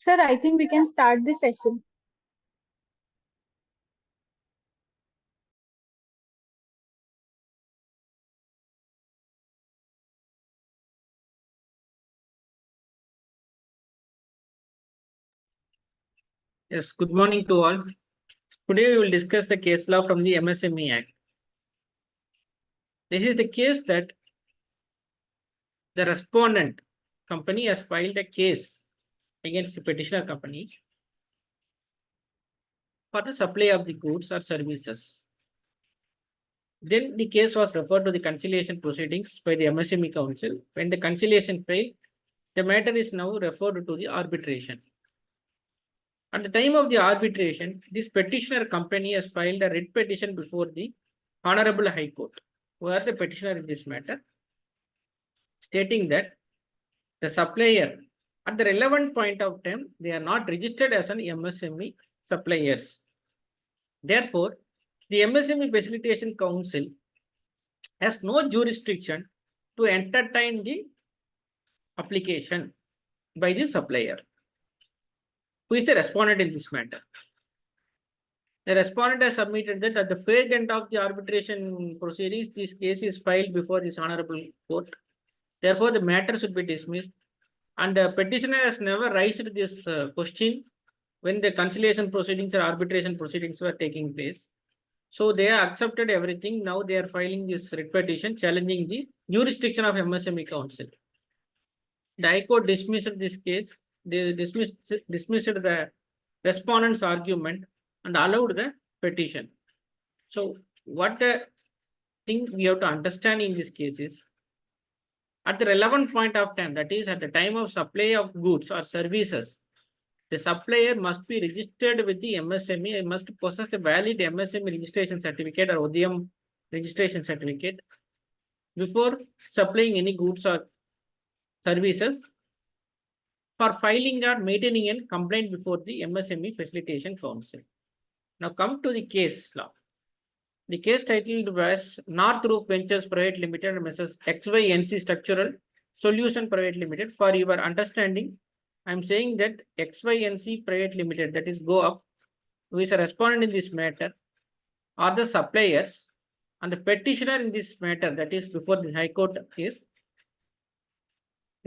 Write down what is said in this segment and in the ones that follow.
Sir, I think we can start the session. Yes, good morning to all. Today we will discuss the case law from the MSME Act. This is the case that the respondent company has filed a case against the petitioner company for the supply of the goods or services. Then the case was referred to the conciliation proceedings by the MSME Council. When the conciliation failed, the matter is now referred to the arbitration. At the time of the arbitration, this petitioner company has filed a writ petition before the Honorable High Court, who are the petitioner in this matter, stating that the supplier at the relevant point of time, they are not registered as an MSME suppliers. Therefore, the MSME Facilitation Council has no jurisdiction to entertain the application by the supplier, who is the respondent in this matter. The respondent has submitted that at the fag end of the arbitration proceedings, this case is filed before this honorable court. Therefore, the matter should be dismissed. And the petitioner has never raised this question when the conciliation proceedings or arbitration proceedings were taking place. So they have accepted everything. Now they are filing this writ petition challenging the jurisdiction of MSME Council. The High Court dismissed this case. They dismissed the respondent's argument and allowed the petition. So what the thing we have to understand in this case is, at the relevant point of time, that is at the time of supply of goods or services, the supplier must be registered with the MSME and must possess a valid MSME registration certificate or ODM registration certificate before supplying any goods or services for filing or maintaining a complaint before the MSME Facilitation Council. Now come to the case law. The case titled was North Roof Ventures Private Limited Mrs. XYNC Structural Solution Private Limited. For your understanding, I am saying that XYNC Private Limited, that is Go Up, who is a respondent in this matter, are the suppliers, and the petitioner in this matter, that is before the High Court, is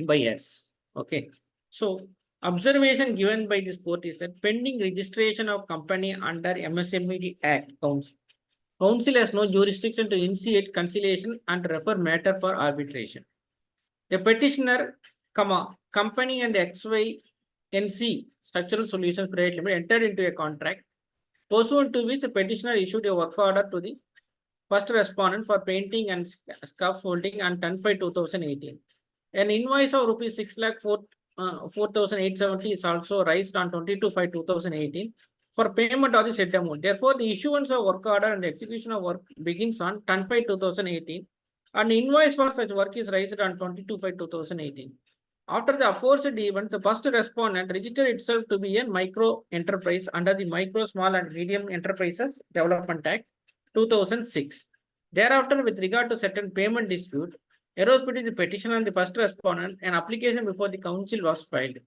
buyers. Okay. So observation given by this court is that pending registration of company under MSME Act Council has no jurisdiction to initiate conciliation and refer matter for arbitration. The petitioner, company and XYNC Structural Solutions Private Limited entered into a contract pursuant to which the petitioner issued a work order to the first respondent for painting and scaffolding on 10/5/2018. An invoice of rupees 6,04,870 is also raised on 22/5/2018 for payment of the said amount. Therefore, the issuance of work order and the execution of work begins on 10/5/2018, and invoice for such work is raised on 22/5/2018. After the aforesaid event, the first respondent registered itself to be a micro enterprise under the Micro, Small and Medium Enterprises Development Act 2006. Thereafter, with regard to certain payment dispute arose between the petitioner and the first respondent, an application before the council was filed.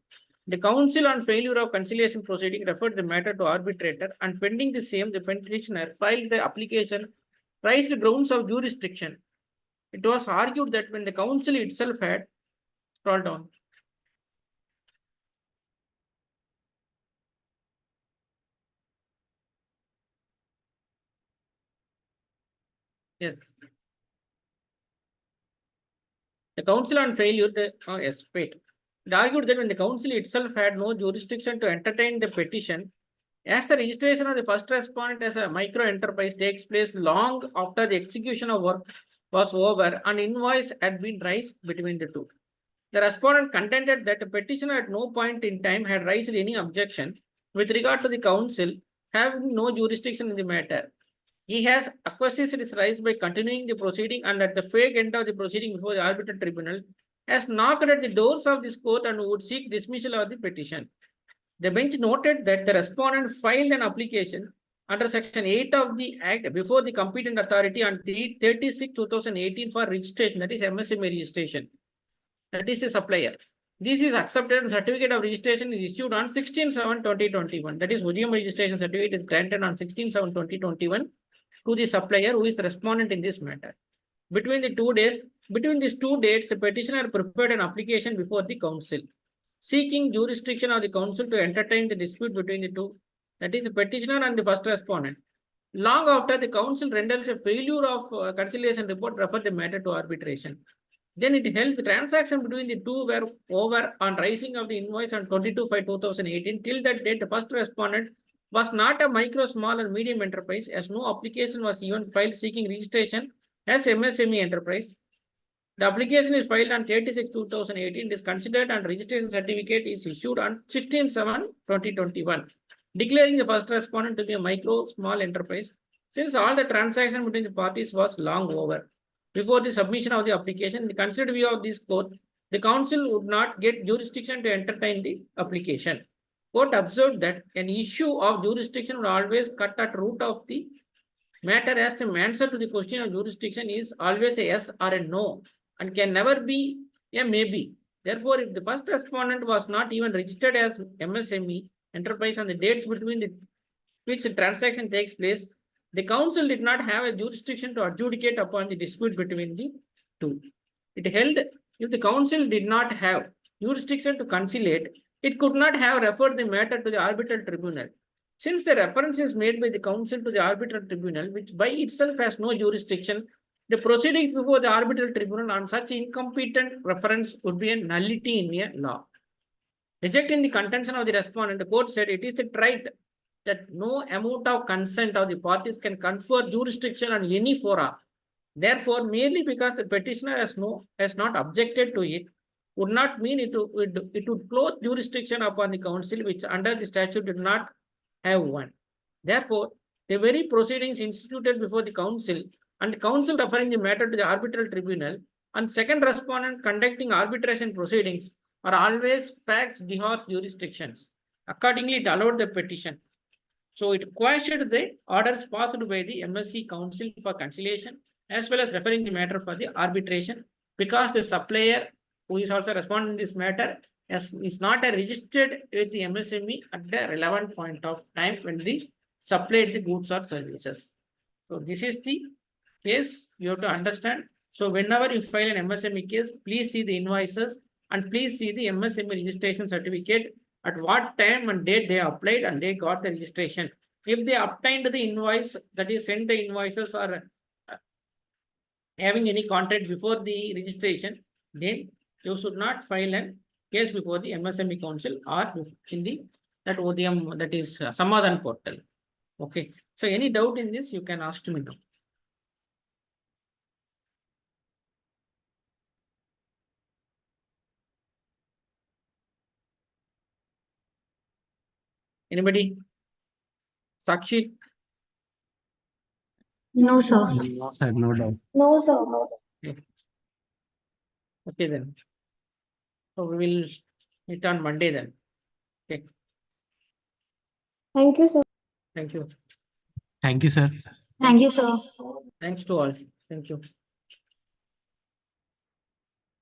The council, on failure of conciliation proceeding, referred the matter to arbitrator, and pending the same, the petitioner filed the application, raised grounds of jurisdiction. It was argued that when the council itself had, scroll down. Yes. The council on failure, wait. It argued that when the council itself had no jurisdiction to entertain the petition, as the registration of the first respondent as a micro enterprise takes place long after the execution of work was over, an invoice had been raised between the two. The respondent contended that the petitioner at no point in time had raised any objection with regard to the council having no jurisdiction in the matter. He has acquiesced his rights by continuing the proceeding, and at the fag end of the proceeding before the arbitral tribunal, has knocked at the doors of this court and would seek dismissal of the petition. The bench noted that the respondent filed an application under Section 8 of the Act before the competent authority on 30/6/2018 for registration, that is MSME registration. That is the supplier. This is accepted and certificate of registration is issued on 16/7/2021. That is, OGM registration certificate is granted on 16/7/2021 to the supplier who is the respondent in this matter. Between these 2 dates, the petitioner prepared an application before the council, seeking jurisdiction of the council to entertain the dispute between the two, that is the petitioner and the first respondent. Long after the council renders a failure of conciliation report, refer the matter to arbitration. Then it held the transaction between the two were over on raising of the invoice on 22/5/2018. Till that date, the first respondent was not a micro, small, and medium enterprise, as no application was even filed seeking registration as MSME enterprise. The application is filed on 36/2018. It is considered and registration certificate is issued on 16/7/2021, declaring the first respondent to be a micro, small enterprise, since all the transaction between the parties was long over. Before the submission of the application, in the considered view of this court, the council would not get jurisdiction to entertain the application. Court observed that an issue of jurisdiction would always cut at root of the matter, as the answer to the question of jurisdiction is always a yes or a no and can never be a maybe. Therefore, if the first respondent was not even registered as MSME enterprise on the dates between which the transaction takes place, the council did not have a jurisdiction to adjudicate upon the dispute between the two. It held if the council did not have jurisdiction to conciliate, it could not have referred the matter to the arbitral tribunal. Since the reference is made by the council to the arbitral tribunal, which by itself has no jurisdiction, the proceedings before the arbitral tribunal on such incompetent reference would be a nullity in a law. Rejecting the contention of the respondent, the court said it is the right that no amount of consent of the parties can confer jurisdiction on any fora. Therefore, merely because the petitioner has not objected to it, would not mean it would close jurisdiction upon the council, which under the statute did not have one. Therefore, the very proceedings instituted before the council and the council referring the matter to the arbitral tribunal and second respondent conducting arbitration proceedings are always facts divorce jurisdictions. Accordingly, it allowed the petition. So it quashed the orders passed by the MSC Council for conciliation, as well as referring the matter for the arbitration, because the supplier who is also responding to this matter is not registered with the MSME at the relevant point of time when they supplied the goods or services. So this is the case you have to understand. So whenever you file an MSME case, please see the invoices and please see the MSME registration certificate, at what time and date they applied and they got the registration. If they obtained the invoice, that is sent the invoices or having any contract before the registration, then you should not file a case before the MSME Council or in the that ODM, that is Samadhan portal. Okay. So any doubt in this, you can ask me now. Anybody? Sakshi? No, sir. No, sir, no doubt. No, sir. No. Okay then. So we will meet on Monday then. Okay. Thank you, sir. Thank you. Thank you, sir. Thank you, sir. Thanks to all. Thank you.